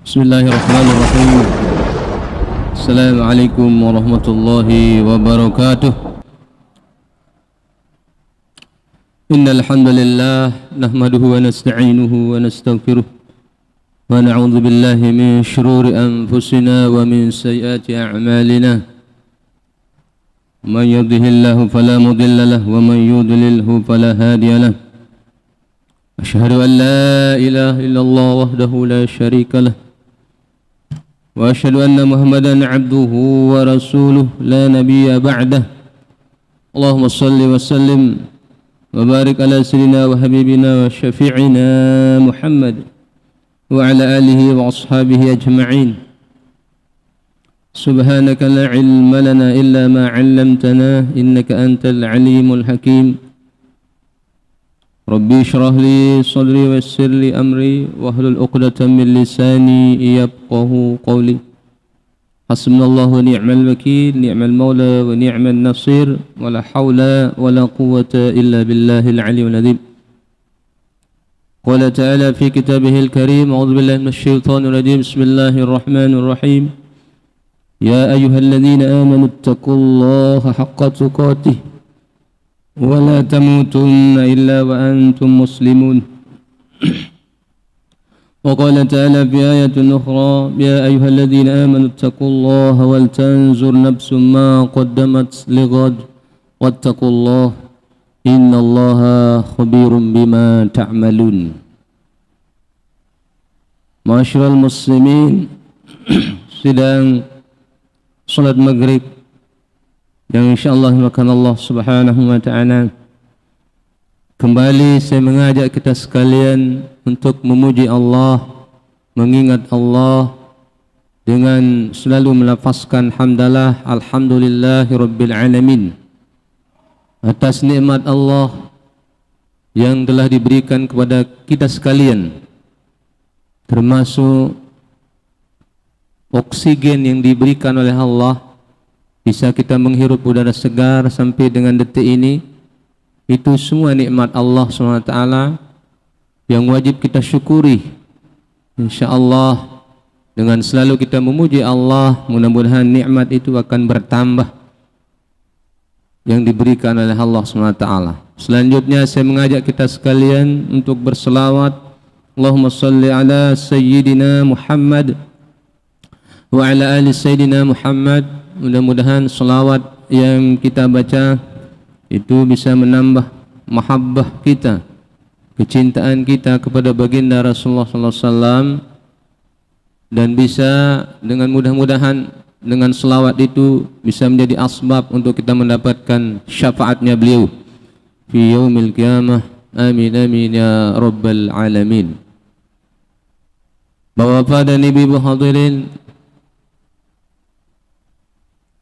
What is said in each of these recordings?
Bismillahirrahmanirrahim. Assalamualaikum warahmatullahi wabarakatuh. Innal hamdalillah nahmaduhu wa nasta'inuhu wa nastaghfiruh wa na'udzu billahi min shururi anfusina wa min sayyiati a'malina. Man yahdihillahu fala mudilla lahu wa man yudlilhu fala hadiya lahu. Asyhadu an la ilaha illallah wahdahu la syarika lahu wa asyhadu anna Muhammadan abduhu wa rasuluh la nabiyya ba'dah. Allahumma salli wa sallim wa barik ala sayyidina wa habibina wa syafi'ina Muhammad wa ala alihi wa ashabihi ajma'in. Subhanaka la ilma lana illa ma 'allamtana innaka antal alimul hakim. Rabbi syrah li sadri wa yassir li amri wahlul 'uqdatam min lisani yafqahu qawli. Hasbunallahu wa ni'mal wakil, ni'mal maula wa ni'man nasir, wa la hawla wa la quwwata illa billahil aliyyil azim. Qala ta'ala fi kitabihil karim, a'udzu billahi minasy syaithanir rajim. Bismillahirrahmanir rahim. Ya ayyuhalladzina amanu taqullaha haqqa tuqatih ولا تموتن إلا وأنتم مسلمون. وقال تعالى في آية أخرى يا أيها الذين آمنوا اتقوا الله ولتنظر نفس ما قدمت لغد واتقوا الله إن الله خبير بما تعملون. Ma'asyiral muslimin, sedang salat maghrib yang insyaallah makan Allah subhanahu wa ta'ala. Kembali saya mengajak kita sekalian untuk memuji Allah, mengingat Allah dengan selalu melafazkan hamdalah, alhamdulillahi rabbil alamin, atas nikmat Allah yang telah diberikan kepada kita sekalian, termasuk oksigen yang diberikan oleh Allah. Bisa kita menghirup udara segar sampai dengan detik ini. Itu semua nikmat Allah SWT yang wajib kita syukuri. InsyaAllah dengan selalu kita memuji Allah, mudah-mudahan nikmat itu akan bertambah yang diberikan oleh Allah SWT. Selanjutnya saya mengajak kita sekalian untuk berselawat. Allahumma salli ala Sayyidina Muhammad wa ala ali Sayyidina Muhammad. Mudah-mudahan selawat yang kita baca itu bisa menambah mahabbah kita, kecintaan kita kepada baginda Rasulullah SAW, dan bisa dengan mudah-mudahan dengan selawat itu bisa menjadi asbab untuk kita mendapatkan syafaatnya beliau fi yaumil qiyamah. Amin amin ya rabbal alamin. Bapak-bapak dan ibu-ibu hadirin,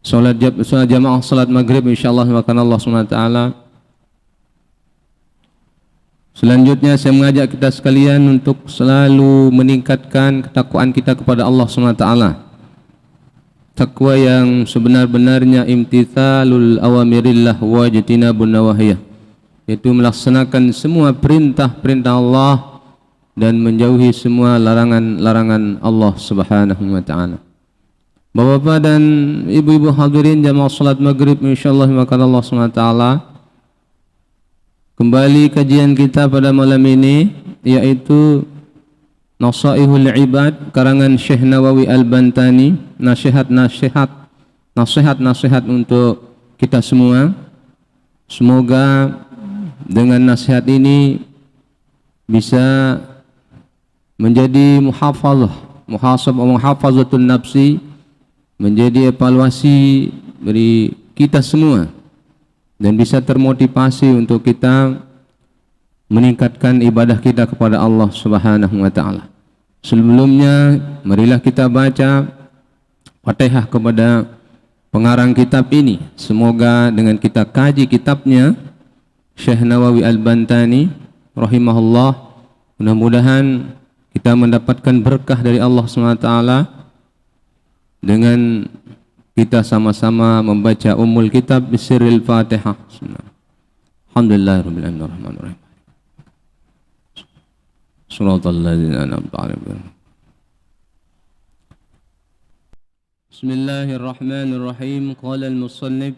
Salat jamaah salat maghrib insyaallah makan Allah SWT. Selanjutnya saya mengajak kita sekalian untuk selalu meningkatkan ketakwaan kita kepada Allah SWT. Takwa yang sebenar-benarnya imtithalul awamirillah wa jitinabun nawahiyah, yaitu melaksanakan semua perintah-perintah Allah dan menjauhi semua larangan-larangan Allah Subhanahu wa ta'ala. Bapak-bapak dan ibu-ibu hadirin jamaah salat maghrib insyaallah makan Allah SWT. Kembali kajian kita pada malam ini, yaitu Nasaihul Ibad karangan Syekh Nawawi Al-Bantani, nasihat-nasihat untuk kita semua. Semoga dengan nasihat ini bisa menjadi muhafazatun nafsi, menjadi evaluasi bagi kita semua, dan bisa termotivasi untuk kita meningkatkan ibadah kita kepada Allah Subhanahu wa ta'ala. Sebelumnya marilah kita baca Fatihah kepada pengarang kitab ini. Semoga dengan kita kaji kitabnya Syekh Nawawi Al-Bantani rahimahullah, mudah-mudahan kita mendapatkan berkah dari Allah SWT dengan kita sama-sama membaca Ummul Kitab bisirril Fatihah. Alhamdulillahirabbil alamin. Shiratal ladzina an'amta 'alaihim Bismillahirrahmanirrahim. Qala al-musannif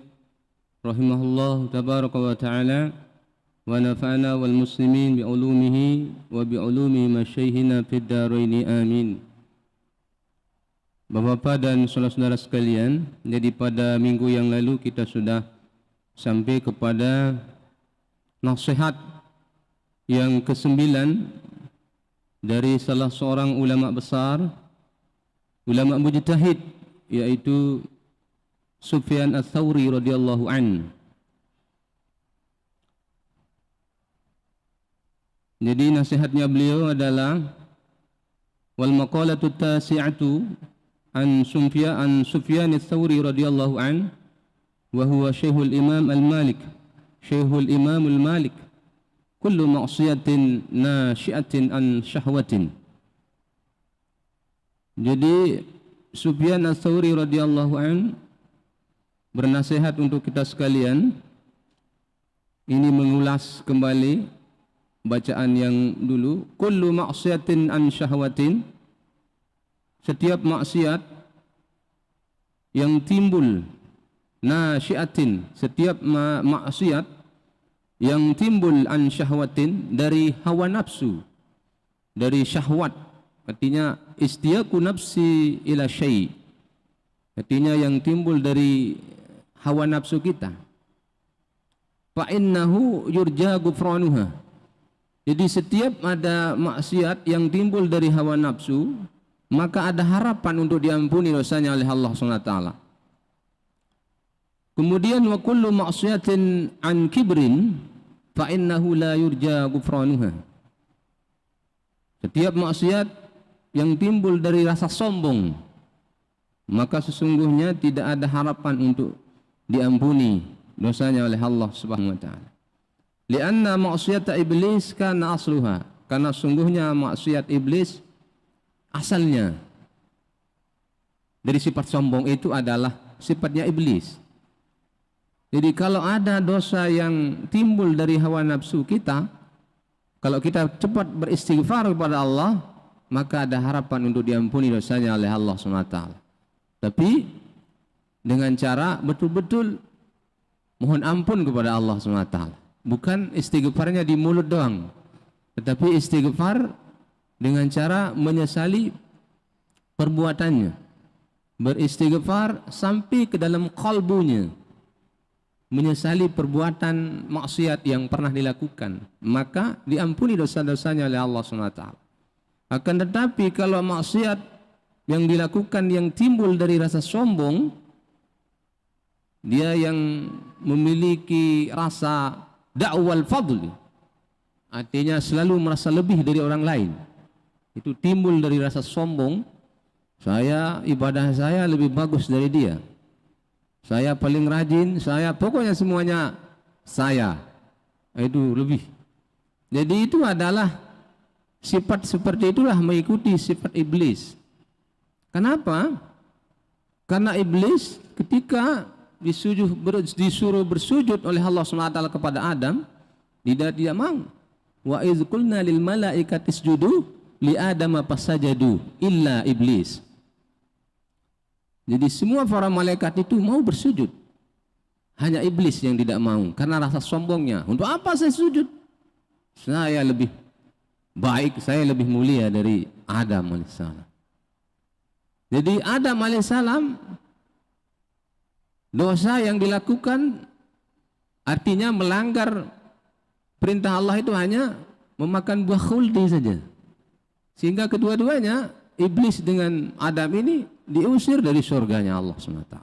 rahimahullah tabaraka wa ta'ala wa nafa'ana wal muslimin bi ulumihi wa bi ulumi masyaihina fid dharain amin. Bapak-bapak dan saudara-saudara sekalian, jadi pada minggu yang lalu kita sudah sampai kepada nasihat yang ke-9 dari salah seorang ulama besar, ulama mujtahid, yaitu Sufyan Ats-Tsauri radhiyallahu an. Jadi nasihatnya beliau adalah wal maqalatu tasi'atu an Sufyan Ats-Tsauri radhiyallahu an wa huwa Syekhul Imam Al-Malik, Syekhul Imam Al-Malik, kullu ma'siyatin nasyi'atin an syahwatin. Jadi Sufyan Ats-Tsauri radhiyallahu an bernasihat untuk kita sekalian. Ini mengulas kembali bacaan yang dulu. Kullu ma'siyatin an syahwatin, setiap maksiat yang timbul, nasyi'atin, setiap maksiat yang timbul an syahwatin, dari hawa nafsu, dari syahwat, artinya istiaku nafsi ila syai', artinya yang timbul dari hawa nafsu kita. Fa innahu yurja ghufranuha, jadi setiap ada maksiat yang timbul dari hawa nafsu, maka ada harapan untuk diampuni dosanya oleh Allah SWT. Kemudian wa kullu maksiatin an kibrin fa innahu la yurja ghufranuha, setiap maksiat yang timbul dari rasa sombong, maka sesungguhnya tidak ada harapan untuk diampuni dosanya oleh Allah Subhanahu wa taala. Lianna maksiat iblis kana asluha, karena sungguhnya maksiat iblis asalnya dari sifat sombong itu adalah sifatnya iblis. Jadi kalau ada dosa yang timbul dari hawa nafsu kita, kalau kita cepat beristighfar kepada Allah, maka ada harapan untuk diampuni dosanya oleh Allah SWT. Tapi dengan cara betul-betul mohon ampun kepada Allah SWT. Bukan istighfarnya di mulut doang, tetapi istighfar dengan cara menyesali perbuatannya, beristighfar sampai ke dalam kalbunya, menyesali perbuatan maksiat yang pernah dilakukan, maka diampuni dosa-dosanya oleh Allah SWT. Akan tetapi kalau maksiat yang dilakukan yang timbul dari rasa sombong, dia yang memiliki rasa da'wal fadli, artinya selalu merasa lebih dari orang lain, itu timbul dari rasa sombong. Saya, ibadah saya lebih bagus dari dia, saya paling rajin, saya pokoknya semuanya saya, itu lebih. Jadi itu adalah sifat seperti itulah mengikuti sifat iblis. Kenapa? Karena iblis ketika disuruh bersujud oleh Allah SWT kepada Adam, tidak mau. Wa idz qulna lil malaikati isjudu li Adam fasajadu illa iblis. Jadi semua para malaikat itu mau bersujud, hanya iblis yang tidak mau karena rasa sombongnya. Untuk apa saya sujud? Saya lebih baik, saya lebih mulia dari Adam alaihissalam. Jadi Adam alaihissalam, dosa yang dilakukan artinya melanggar perintah Allah itu hanya memakan buah khuldi saja, sehingga kedua-duanya, iblis dengan Adam ini, diusir dari surganya Allah SWT.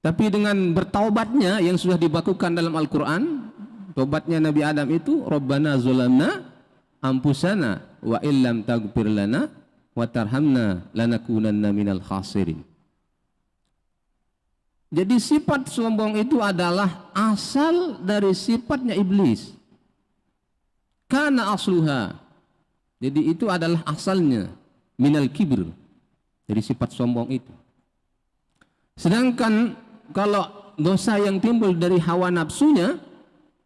Tapi dengan bertaubatnya yang sudah dibakukan dalam Al-Quran, taubatnya Nabi Adam itu, Rabbana zulamna ampusana wa illam taghfir lana wa tarhamna lanakunanna minal khasirin. Jadi sifat sombong itu adalah asal dari sifatnya iblis. Karena asluha, jadi itu adalah asalnya minal kibir, dari sifat sombong itu. Sedangkan kalau dosa yang timbul dari hawa nafsunya,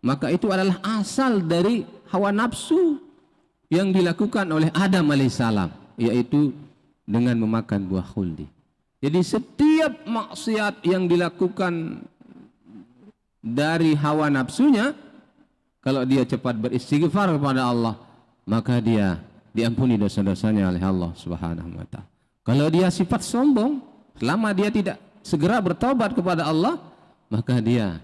maka itu adalah asal dari hawa nafsu yang dilakukan oleh Adam alaihissalam, yaitu dengan memakan buah khuldi. Jadi setiap maksiat yang dilakukan dari hawa nafsunya, kalau dia cepat beristighfar kepada Allah, maka dia diampuni dosa-dosanya oleh Allah Subhanahu wa ta'ala. Kalau dia sifat sombong, selama dia tidak segera bertobat kepada Allah, maka dia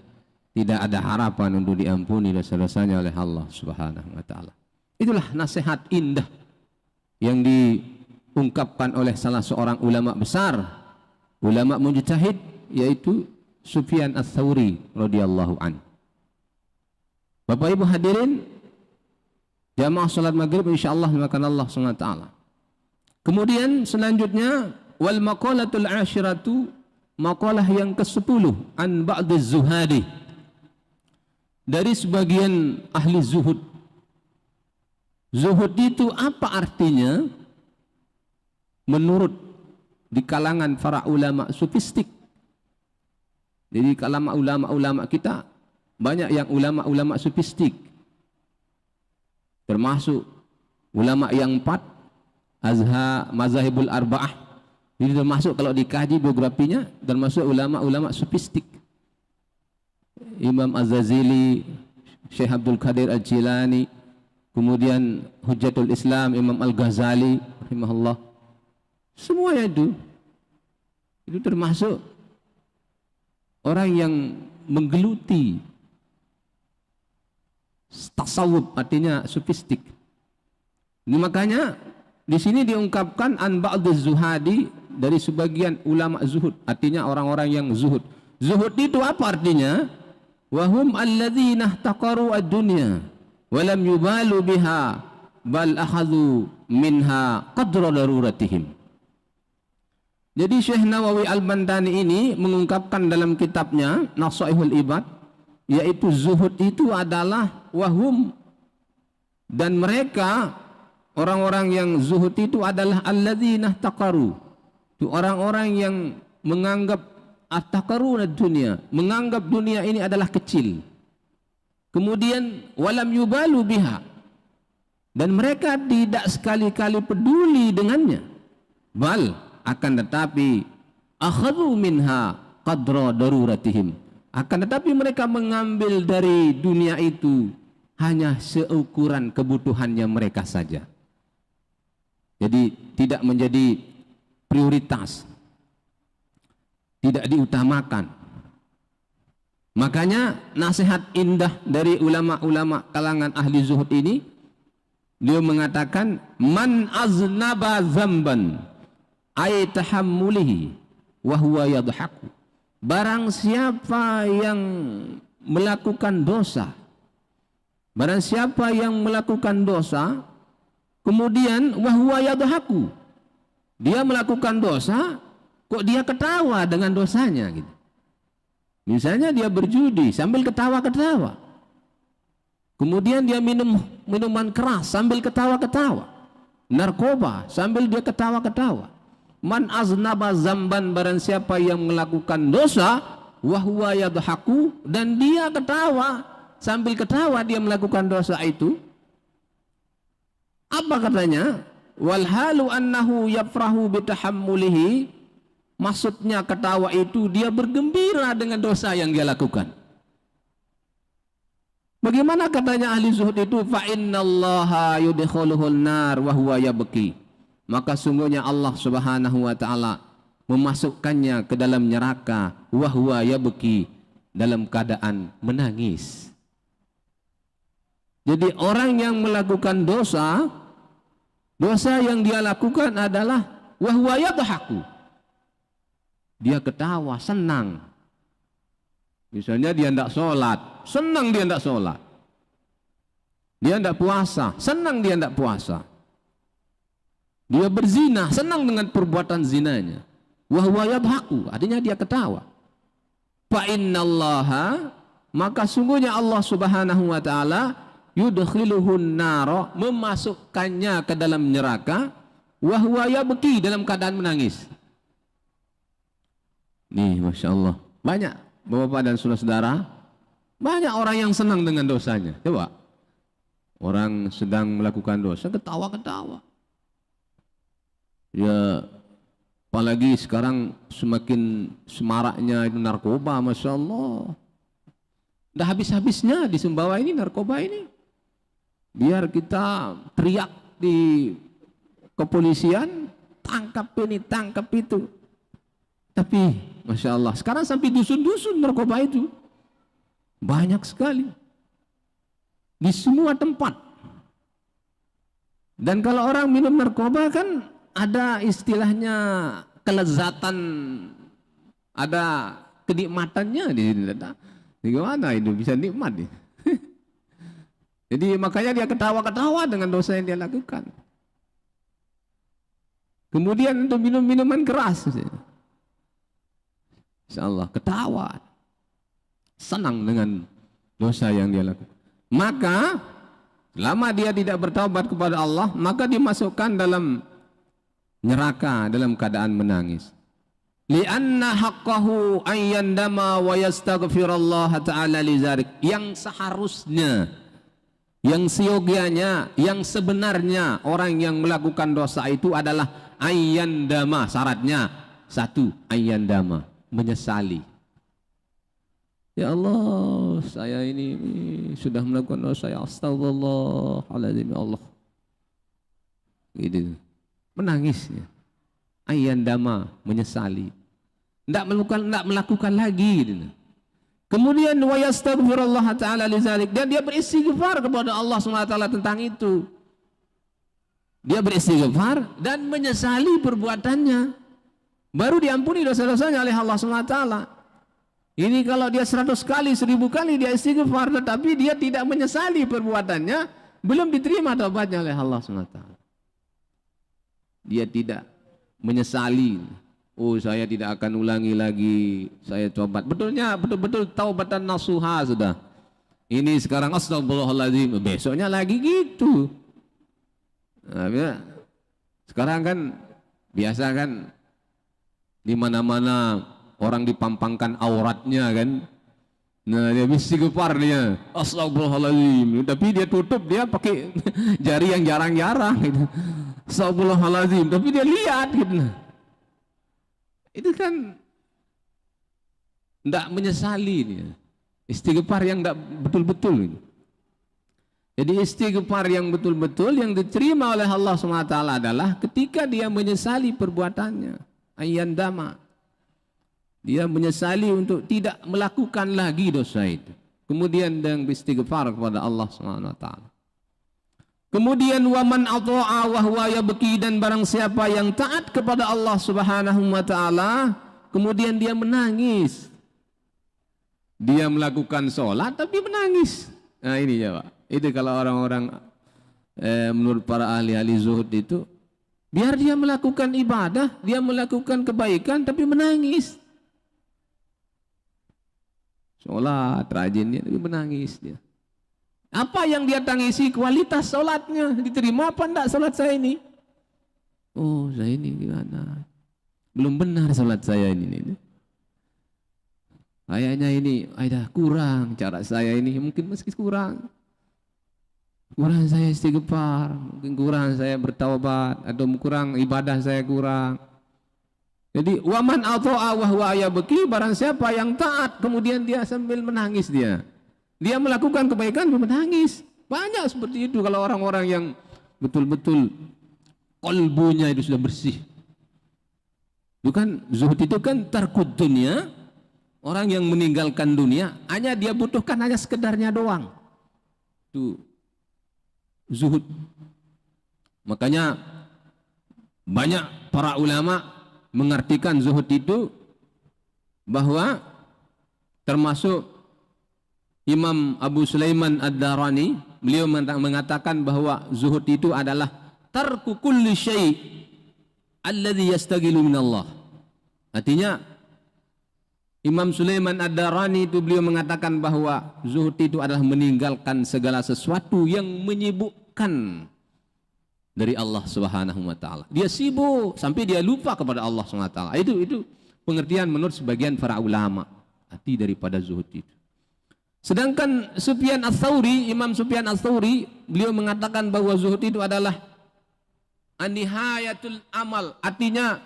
tidak ada harapan untuk diampuni dosa-dosanya oleh Allah Subhanahu wa ta'ala. Itulah nasihat indah yang diungkapkan oleh salah seorang ulama besar, ulama mujtahid, yaitu Sufyan Ats-Tsauri radhiyallahu an. Bapak Ibu hadirin, jamaah salat maghrib insyaallah dimakan Allah Subhanahu wa ta'ala. Kemudian selanjutnya, wal maqalatul ashiratu, maqalah yang ke-10, an ba'dhiz zuhadi, dari sebagian ahli zuhud. Zuhud itu apa artinya? Menurut di kalangan para ulama sufistik. Jadi kalangan ulama-ulama kita banyak yang ulama-ulama sufistik, termasuk ulama yang 4 mazahibul arba'ah. Jadi termasuk kalau dikaji biografinya, termasuk ulama-ulama sufistik. Imam Az-Ghazali, Syekh Abdul Qadir Al-Jilani, kemudian Hujjatul Islam Imam Al-Ghazali rahimahullah. Semuanya itu termasuk orang yang menggeluti tasawuf, artinya sufistik. Ini makanya di sini diungkapkan an ba'dhiz zuhadi, dari sebagian ulama zuhud, artinya orang-orang yang zuhud. Zuhud itu apa artinya? Wahum alladzina ihtaqaru ad-dunya wa lam yubalu biha bal akhadhu minha qadra daruratihim. Jadi Syekh Nawawi Al-Bantani ini mengungkapkan dalam kitabnya Nasaihul Ibad, yaitu zuhud itu adalah wahum, dan mereka orang-orang yang zuhud itu adalah alladzina ihtaqaru, itu orang-orang yang menganggap at-taqaruna dunia, menganggap dunia ini adalah kecil. Kemudian walam yubalu biha, dan mereka tidak sekali-kali peduli dengannya. Bal, akan tetapi akhadhu minha qadra daruratihim, akan tetapi mereka mengambil dari dunia itu hanya seukuran kebutuhannya mereka saja. Jadi tidak menjadi prioritas, tidak diutamakan. Makanya nasihat indah dari ulama-ulama kalangan ahli zuhud ini, dia mengatakan man aznaba zamban ay tahammulihi wa huwa yadhaku. Barang siapa yang melakukan dosa, barang siapa yang melakukan dosa kemudian wa huwa yadhaku, dia melakukan dosa kok dia ketawa dengan dosanya gitu. Misalnya dia berjudi sambil ketawa-ketawa, kemudian dia minum minuman keras sambil ketawa-ketawa, narkoba sambil dia ketawa-ketawa. Man aznaba zamban, barang siapa yang melakukan dosa wa huwa yadhaku, dan dia ketawa, sambil ketawa dia melakukan dosa itu. Apa katanya? Wal halu annahu yafrahu bitahammulihi, maksudnya ketawa itu dia bergembira dengan dosa yang dia lakukan. Bagaimana katanya ahli zuhud itu? Fa innallaha yudkhiluhun nar wa huwa yabki, maka sungguhnya Allah Subhanahu wa ta'ala memasukkannya ke dalam neraka wa huwa yabki, dalam keadaan menangis. Jadi orang yang melakukan dosa, dosa yang dia lakukan adalah wa huwa yadhaku, dia ketawa, senang. Misalnya dia tidak sholat, senang dia tidak sholat. Dia tidak puasa, senang dia tidak puasa. Dia berzina, senang dengan perbuatan zinanya. Wa huwa yadhaku, artinya dia ketawa. Fa innallaha, maka sungguhnya Allah Subhanahu wa ta'ala yudkhiluhun nar, memasukkannya ke dalam neraka, wa huwa yabki, dalam keadaan menangis. Nih, Masya Allah, banyak bapak-bapak dan saudara-saudara, banyak orang yang senang dengan dosanya. Coba, orang sedang melakukan dosa ketawa-ketawa, ya Apalagi sekarang semakin semaraknya itu narkoba, Masya Allah. Dah habis-habisnya di Sumbawa ini narkoba ini. Biar kita teriak di kepolisian, tangkap ini, tangkap itu. Tapi Masya Allah, sekarang sampai dusun-dusun narkoba itu banyak sekali di semua tempat. Dan kalau orang minum narkoba kan ada istilahnya kelezatan, ada kenikmatannya di sini. Gimana itu bisa nikmat nih? Jadi makanya dia ketawa-ketawa dengan dosa yang dia lakukan. Kemudian untuk minum minuman keras, insyaallah ketawa, senang dengan dosa yang dia lakukan. Maka selama dia tidak bertaubat kepada Allah, maka dimasukkan dalam neraka dalam keadaan menangis. Li'anna haqqahu an yandama wa yastaghfirullah ta'ala li dzalik. Yang seharusnya, yang seyogianya, yang sebenarnya orang yang melakukan dosa itu adalah ayyandama. Syaratnya satu, ayyandama, menyesali. Ya Allah, saya ini sudah melakukan dosa, ya astagfirullahaladzim, ya Allah. Gitu. Menangis ya. Ayyandama, menyesali. Tidak melakukan lagi gitu. Kemudian wa yastaghfirullah ta'ala li dzalik, dan dia beristighfar kepada Allah SWT tentang itu. Dia beristighfar dan menyesali perbuatannya. Baru diampuni dosa-dosanya oleh Allah SWT. Ini kalau dia 100 kali, 1000 kali dia istighfar tetapi dia tidak menyesali perbuatannya, belum diterima taubatnya oleh Allah SWT. Dia tidak menyesali, oh saya tidak akan ulangi lagi, saya tobat. Betulnya betul-betul taubatan nasuha sudah. Ini sekarang astagfirullahaladzim, besoknya lagi gitu. Nah, ya. Sekarang kan biasa kan di mana-mana orang dipampangkan auratnya kan. Nah, dia istighfar dia, astagfirullahaladzim, tapi dia tutup, dia pakai jari yang jarang-jarang gitu. Astagfirullahaladzim, tapi dia lihat gitu. Itu kan tidak menyesali dia. Istighfar yang tidak betul-betul gitu. Jadi istighfar yang betul-betul yang diterima oleh Allah SWT adalah ketika dia menyesali perbuatannya, ayyandama. Dia menyesali untuk tidak melakukan lagi dosa itu. Kemudian dia beristighfar kepada Allah SWT. Kemudian waman ata'a wa huwa yabki, dan barang siapa yang taat kepada Allah Subhanahu wa taala kemudian dia menangis. Dia melakukan sholat tapi menangis. Nah ini ya Pak. Itu kalau orang-orang menurut para ahli-ahli zuhud itu, biar dia melakukan ibadah, dia melakukan kebaikan tapi menangis. Sholat rajin dia tapi menangis dia. Apa yang dia tangisi? Kualitas sholatnya, diterima apa enggak sholat saya ini? Oh saya ini gimana? Belum benar sholat saya ini. Kayaknya ini ada kurang, cara saya ini mungkin meski kurang saya istighfar, mungkin kurang saya bertaubat, atau kurang ibadah saya kurang. Jadi waman ata'a wa huwa yabki, barang siapa yang taat kemudian dia sambil menangis, dia melakukan kebaikan menangis. Banyak seperti itu kalau orang-orang yang betul-betul qalbunya itu sudah bersih. Itu kan zuhud itu kan tarkud dunia. Orang yang meninggalkan dunia hanya dia butuhkan hanya sekedarnya doang. Itu zuhud. Makanya banyak para ulama mengartikan zuhud itu bahwa termasuk Imam Abu Sulaiman Ad-Darani, beliau mengatakan bahwa zuhud itu adalah tarku kulli syai' alladhi yastagilu minallah. Artinya Imam Sulaiman Ad-Darani itu beliau mengatakan bahwa zuhud itu adalah meninggalkan segala sesuatu yang menyibukkan dari Allah Subhanahu wa taala. Dia sibuk sampai dia lupa kepada Allah Subhanahu wa taala. Itu pengertian menurut sebagian para ulama arti daripada zuhud itu. Sedangkan Sufyan Ats-Tsauri, Imam Sufyan Ats-Tsauri, beliau mengatakan bahwa zuhud itu adalah anihayatul amal, artinya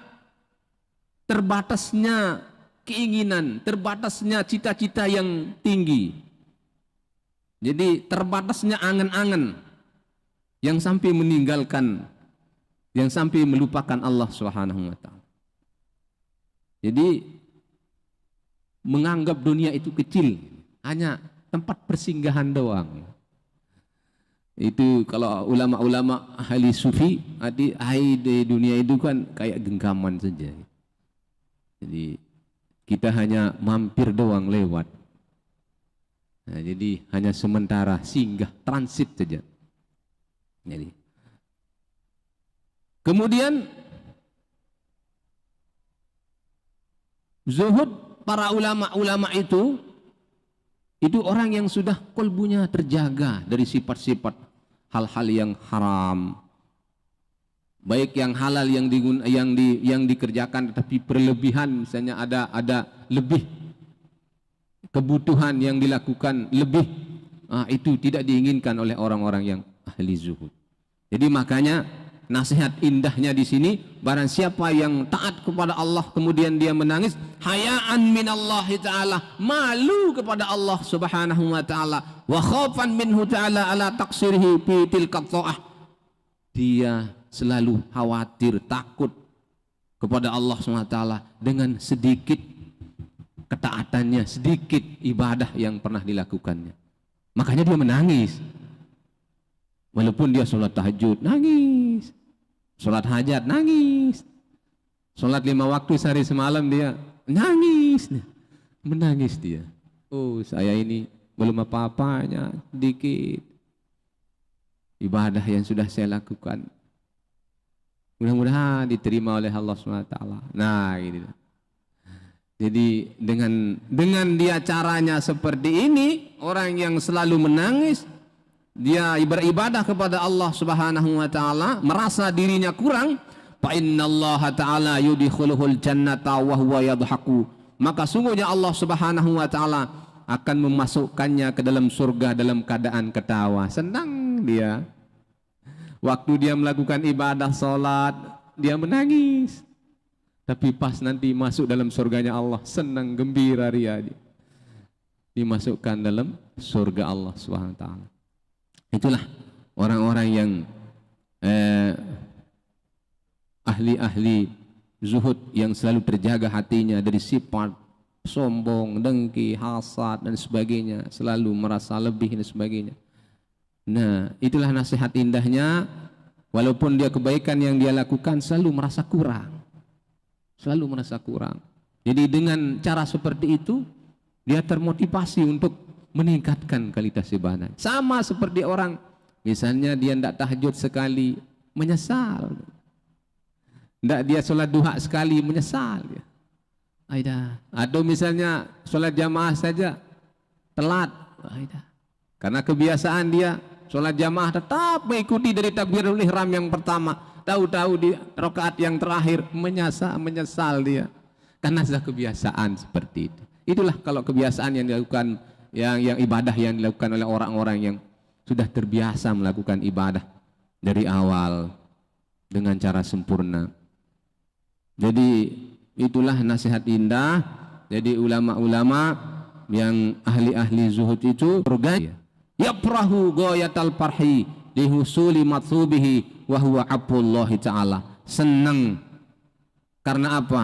terbatasnya keinginan, terbatasnya cita-cita yang tinggi. Jadi terbatasnya angan-angan yang sampai meninggalkan, yang sampai melupakan Allah Subhanahu wa taala. Jadi menganggap dunia itu kecil, hanya tempat persinggahan doang. Itu kalau ulama-ulama ahli sufi, di dunia itu kan kayak genggaman saja. Jadi kita hanya mampir doang, lewat. Nah, jadi hanya sementara, singgah, transit saja. Jadi kemudian zuhud para ulama-ulama itu orang yang sudah kolbunya terjaga dari sifat-sifat hal-hal yang haram, baik yang halal yang dikerjakan tetapi berlebihan, misalnya ada lebih kebutuhan yang dilakukan lebih, itu tidak diinginkan oleh orang-orang yang ahli zuhud. Jadi makanya nasihat indahnya di sini, barang siapa yang taat kepada Allah kemudian dia menangis hayaan minallahi ta'ala, malu kepada Allah Subhanahu wa ta'ala, wa khaufan minhu ta'ala ala taqsirihi fi tilka ta'ah, dia selalu khawatir, takut kepada Allah Subhanahu wa ta'ala dengan sedikit ketaatannya, sedikit ibadah yang pernah dilakukannya, makanya dia menangis. Walaupun dia sholat tahajud, nangis. Sholat hajat, nangis. Sholat 5 waktu sehari semalam, dia nangis. Menangis dia. Oh, saya ini belum apa-apanya, dikit. Ibadah yang sudah saya lakukan, mudah-mudahan diterima oleh Allah SWT. Nah, gitu. Jadi dengan dia caranya seperti ini, orang yang selalu menangis, dia beribadah kepada Allah Subhanahu wa taala, merasa dirinya kurang, fa innallaha ta'ala yudkhuluhul jannata wa huwa yadhaku, maka sungguhnya Allah Subhanahu wa taala akan memasukkannya ke dalam surga dalam keadaan ketawa, senang dia. Waktu dia melakukan ibadah salat, dia menangis. Tapi pas nanti masuk dalam surganya Allah, senang gembira dia. Dimasukkan dalam surga Allah Subhanahu wa taala. Itulah orang-orang yang ahli-ahli zuhud, yang selalu terjaga hatinya dari sifat sombong, dengki, hasad dan sebagainya, selalu merasa lebih dan sebagainya. Nah, itulah nasihat indahnya. Walaupun dia kebaikan yang dia lakukan, selalu merasa kurang, selalu merasa kurang. Jadi dengan cara seperti itu dia termotivasi untuk meningkatkan kualitas ibadah. Sama seperti orang, misalnya dia tidak tahajud sekali, menyesal. Tidak dia sholat duha sekali, menyesal. Atau misalnya sholat jamaah saja, telat. Karena kebiasaan dia sholat jamaah tetap mengikuti dari takbirul ihram yang pertama, tahu-tahu di rakaat yang terakhir menyesal dia. Karena sudah kebiasaan seperti itu. Itulah kalau kebiasaan yang dilakukan, yang ibadah yang dilakukan oleh orang-orang yang sudah terbiasa melakukan ibadah dari awal dengan cara sempurna. Jadi itulah nasihat indah. Jadi ulama-ulama yang ahli-ahli zuhud itu surga, yaprahu ghayatal farhi lihusuli matsubihi wa huwa apullahi ta'ala, senang karena apa?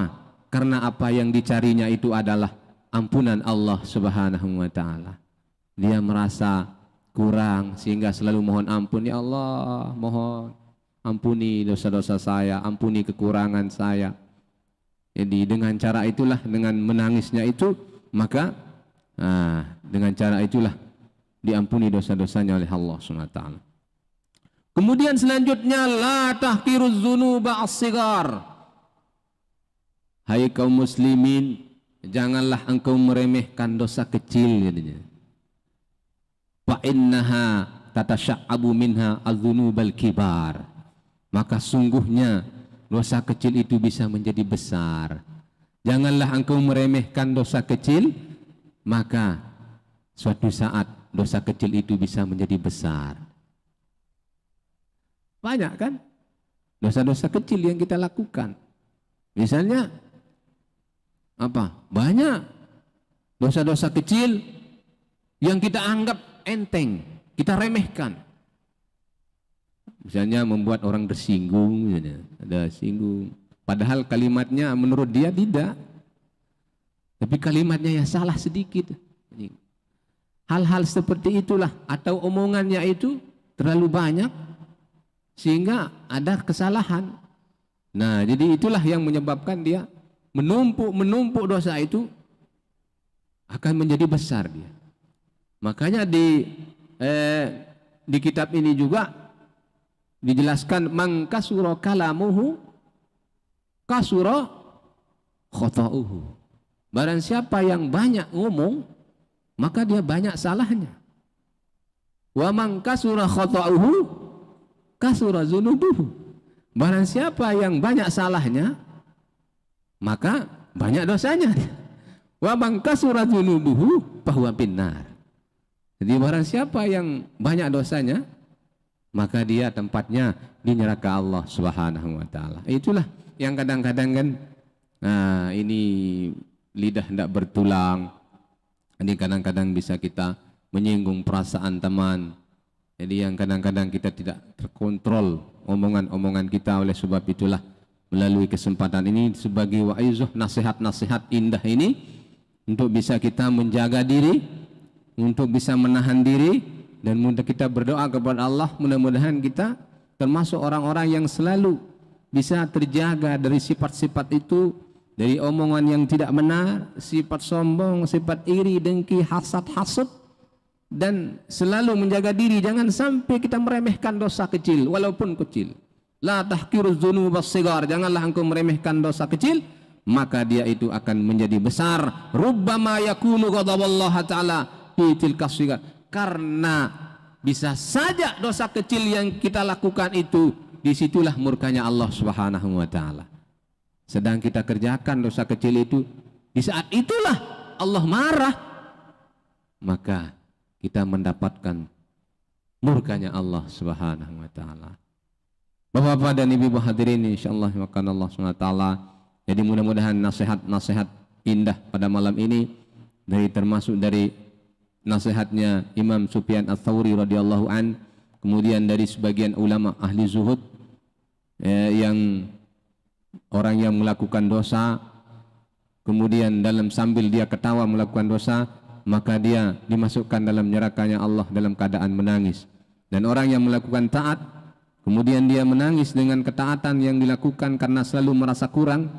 Karena apa yang dicarinya itu adalah ampunan Allah Subhanahu wa ta'ala. Dia merasa kurang sehingga selalu mohon ampun, ya Allah, mohon ampuni dosa-dosa saya, ampuni kekurangan saya. Jadi dengan cara itulah, dengan menangisnya itu, maka dengan cara itulah diampuni dosa-dosanya oleh Allah Subhanahu wa ta'ala. Kemudian selanjutnya, la tahqiruz dzunuba as-sighar. Hai kaum muslimin, janganlah engkau meremehkan dosa kecil, katanya. Fa innaha tatasya'abu minha adz-dzunubal kibar. Maka sungguhnya dosa kecil itu bisa menjadi besar. Janganlah engkau meremehkan dosa kecil, maka suatu saat dosa kecil itu bisa menjadi besar. Banyak kan dosa-dosa kecil yang kita lakukan. Misalnya Apa? Banyak dosa-dosa kecil yang kita anggap enteng, kita remehkan. Misalnya membuat orang tersinggung, ada singgung. Padahal kalimatnya menurut dia tidak, tapi kalimatnya ya salah sedikit. Hal-hal seperti itulah, atau omongannya itu terlalu banyak sehingga ada kesalahan. Nah, jadi itulah yang menyebabkan dia menumpuk dosa itu akan menjadi besar dia. Makanya di kitab ini juga dijelaskan man kasura kalamuhu kasura khata'uhu. Barang siapa yang banyak ngomong, maka dia banyak salahnya. Wa man kasura khata'uhu kasura dzunubuhu. Barang siapa yang banyak salahnya, maka banyak dosanya. Wa man kasura dzunubuhu fahuwa finnar. Jadi barang siapa yang banyak dosanya, maka dia tempatnya di neraka Allah Subhanahu wa taala. Itulah yang kadang-kadang kan ini lidah tidak bertulang. Ini kadang-kadang bisa kita menyinggung perasaan teman. Jadi yang kadang-kadang kita tidak terkontrol omongan-omongan kita. Oleh sebab itulah melalui kesempatan ini sebagai wa'izah, nasihat-nasihat indah ini untuk bisa kita menjaga diri, untuk bisa menahan diri, dan mudah kita berdoa kepada Allah mudah-mudahan kita termasuk orang-orang yang selalu bisa terjaga dari sifat-sifat itu, dari omongan yang tidak benar, sifat sombong, sifat iri, dengki, hasad, dan selalu menjaga diri jangan sampai kita meremehkan dosa kecil walaupun kecil. La tahqiruz dzunubas shighar, janganlah engkau meremehkan dosa kecil, maka dia itu akan menjadi besar. Rubbama yakunu ghadaballahi ta'ala fi tilka shighar, karena bisa saja dosa kecil yang kita lakukan itu disitulah murkanya Allah Subhanahu wa ta'ala. Sedang kita kerjakan dosa kecil itu, di saat itulah Allah marah, maka kita mendapatkan murkanya Allah Subhanahu wa ta'ala. Bapak-bapak dan ibu hadirin, insyaallah makan Allah Subhanahu wa ta'ala. Jadi mudah-mudahan nasihat-nasihat indah pada malam ini termasuk dari nasihatnya Imam Sufyan Ats-Tsauri radhiyallahu an, kemudian dari sebagian ulama ahli zuhud yang orang yang melakukan dosa kemudian sambil dia ketawa melakukan dosa, maka dia dimasukkan dalam nerakanya Allah dalam keadaan menangis. Dan orang yang melakukan taat kemudian dia menangis dengan ketaatan yang dilakukan karena selalu merasa kurang,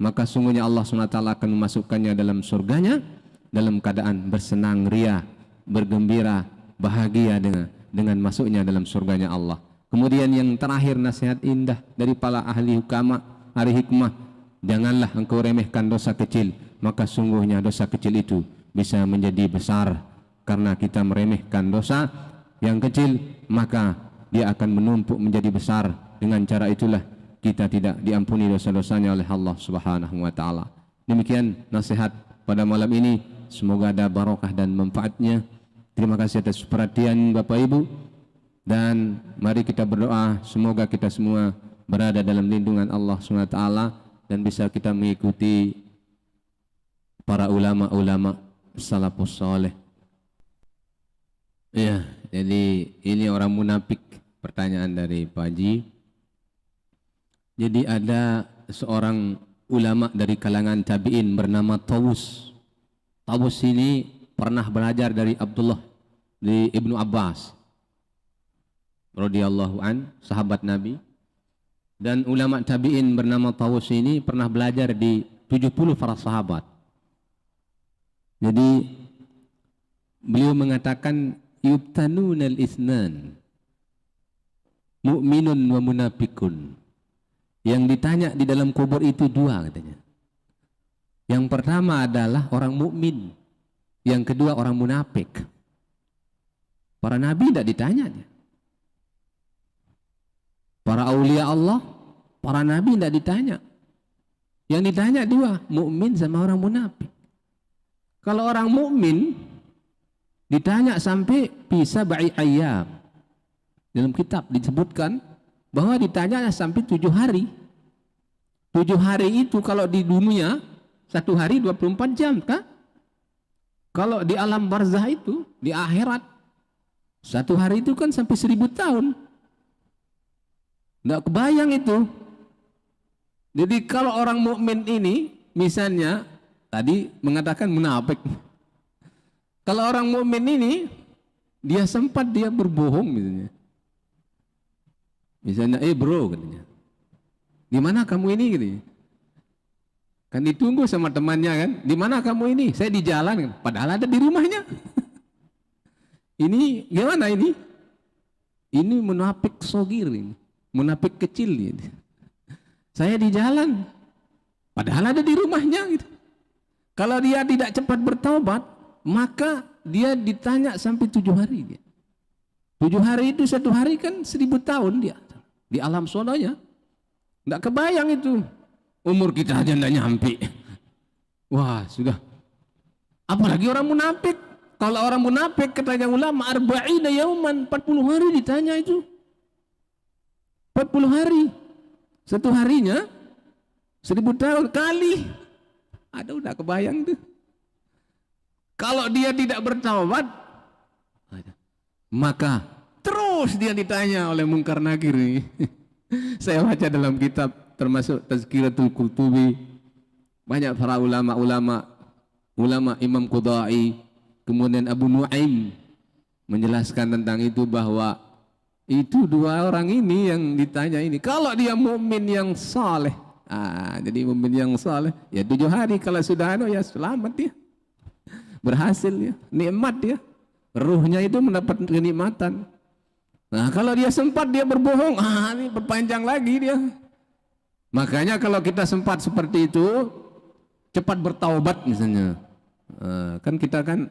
maka sungguhnya Allah SWT akan memasukkannya dalam surganya dalam keadaan bersenang ria, bergembira, bahagia dengan masuknya dalam surganya Allah. Kemudian yang terakhir nasihat indah dari para ahli hikmah, janganlah engkau remehkan dosa kecil, maka sungguhnya dosa kecil itu bisa menjadi besar. Karena kita meremehkan dosa yang kecil, maka dia akan menumpuk menjadi besar. Dengan cara itulah kita tidak diampuni dosa-dosanya oleh Allah Subhanahu wa ta'ala. Demikian nasihat pada malam ini, semoga ada barokah dan manfaatnya. Terima kasih atas perhatian Bapak Ibu, dan mari kita berdoa semoga kita semua berada dalam lindungan Allah SWT dan bisa kita mengikuti para ulama-ulama salafus saleh. Ya, jadi ini orang munafik, pertanyaan dari Pak Haji. Jadi ada seorang ulama dari kalangan tabi'in bernama Tawus. Tawus ini pernah belajar dari Ibnu Abbas radhiyallahu an, sahabat Nabi. Dan ulama tabi'in bernama Tawus ini pernah belajar di 70 para sahabat. Jadi beliau mengatakan yubtanunal isnan mu'minun wa munafikun. Yang ditanya di dalam kubur itu dua katanya. Yang pertama adalah orang mukmin, yang kedua orang munafik. Para nabi tidak ditanya dia. Para aulia Allah, para nabi tidak ditanya. Yang ditanya dua, mukmin sama orang munafik. Kalau orang mukmin ditanya sampai bisa ba'i ayyam. Dalam kitab disebutkan bahwa ditanya sampai 7 hari. 7 hari itu kalau di dunia Satu hari 24 jam kah? Kalau di alam barzah itu, di akhirat, satu hari itu kan sampai 1000 tahun. Nggak kebayang itu. Jadi kalau orang mukmin ini, misalnya tadi mengatakan munafik. Kalau orang mukmin ini, dia sempat dia berbohong misalnya. Misalnya, bro, katanya, di mana kamu ini? Katanya. Kan ditunggu sama temannya kan, di mana kamu ini? Saya di jalan kan, padahal ada di rumahnya. Ini gimana ini? Ini munafik sogir ini, munafik kecil ini. Saya di jalan, padahal ada di rumahnya gitu. Kalau dia tidak cepat bertaubat, maka dia ditanya sampai 7 hari dia. 7 hari itu satu hari kan 1000 tahun dia di alam sononya. Nggak kebayang itu. Umur kita aja nggak nyampe. Wah, sudah. Apalagi orang munafik. Kalau orang munafik katanya ulama arba'ina yauman, 40 hari ditanya itu. 40 hari. Satu harinya 1000 tahun kali. Ada udah kebayang tuh. Kalau dia tidak bertaubat, maka terus dia ditanya oleh Mungkar Nakir nih. Saya baca dalam kitab termasuk Tazkiratul Qurtubi, banyak para ulama Imam Qudai, kemudian Abu Nuaim menjelaskan tentang itu, bahwa itu 2 orang ini yang ditanya ini. Kalau dia mukmin yang saleh, jadi mukmin yang saleh ya 7 hari, kalau sudah ya selamat dia, berhasil ya, nikmat ya, ruhnya itu mendapat kenikmatan. Nah kalau dia sempat dia berbohong, ini berpanjang lagi dia. Makanya kalau kita sempat seperti itu, cepat bertaubat misalnya. Kan kita kan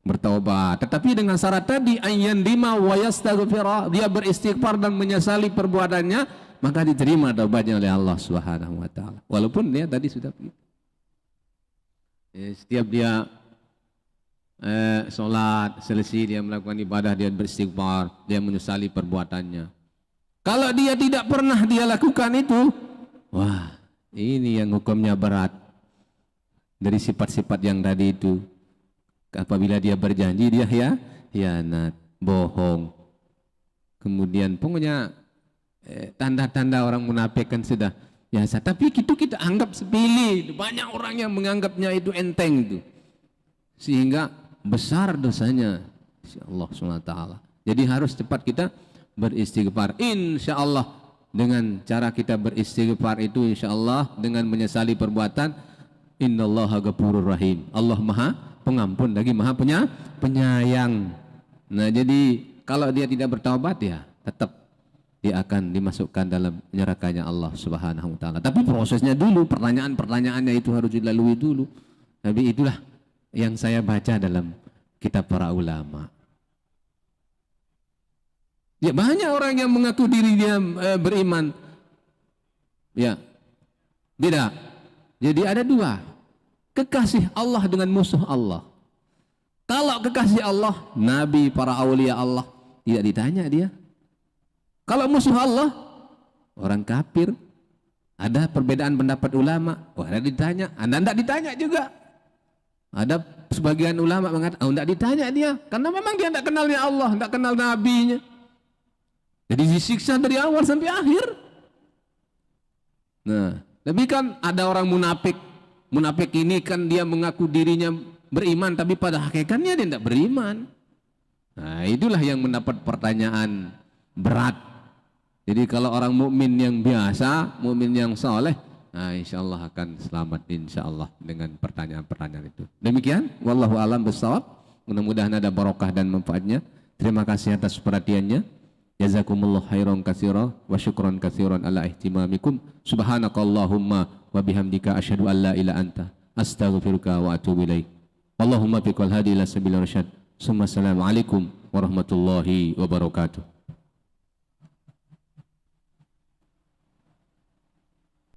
bertaubat, tetapi dengan syarat tadi, ayyandima wa yastaghfira, dia beristighfar dan menyesali perbuatannya, maka diterima taubatnya oleh Allah Subhanahu wa taala. Walaupun dia tadi sudah setiap dia sholat selesai, dia melakukan ibadah, dia beristighfar, dia menyesali perbuatannya. Kalau dia tidak pernah dia lakukan itu, wah, ini yang hukumnya berat. Dari sifat-sifat yang tadi itu, apabila dia berjanji, dia hianat, bohong. Kemudian pokoknya tanda-tanda orang munafik kan sudah biasa. Tapi itu kita anggap sepele. Banyak orang yang menganggapnya itu enteng itu, sehingga besar dosanya. Allah SWT. Jadi harus cepat kita beristighfar. Insya Allah dengan cara kita beristighfar itu, insya Allah dengan menyesali perbuatan, innallaha ghafurur rahim, Allah maha pengampun lagi maha penyayang. Nah jadi kalau dia tidak bertaubat, ya tetap dia akan dimasukkan dalam neraka-Nya Allah Subhanahu wa taala. Tapi prosesnya dulu, pertanyaan-pertanyaannya itu harus dilalui dulu. Tapi itulah yang saya baca dalam kitab para ulama. Ya banyak orang yang mengaku diri dia beriman, ya tidak. Jadi ada 2, kekasih Allah dengan musuh Allah. Kalau kekasih Allah, Nabi, para aulia Allah, tidak ditanya dia. Kalau musuh Allah, orang kafir, ada perbedaan pendapat ulama, ada ditanya. Anda tidak ditanya juga. Ada sebagian ulama mengatakan, tidak ditanya dia, karena memang dia tidak kenalnya Allah, tidak kenal nabinya. Jadi disiksa dari awal sampai akhir. Nah, tapi kan ada orang munafik. Munafik ini kan dia mengaku dirinya beriman, tapi pada hakikatnya dia tidak beriman. Nah, itulah yang mendapat pertanyaan berat. Jadi kalau orang mukmin yang biasa, mukmin yang soleh, nah insya Allah akan selamat insya Allah dengan pertanyaan-pertanyaan itu. Demikian, wallahu a'lam bishawab. Mudah-mudahan ada barokah dan manfaatnya. Terima kasih atas perhatiannya. Jazakumullah khairan katsira wa syukran katsiran ala ihtimamikum. Subhanakallahumma wa bihamdika asyhadu an la ilaha anta astaghfiruka wa atubu ilaik. Allahumma biqal hadi ila sabil rasyad. Assalamualaikum warahmatullahi wabarakatuh.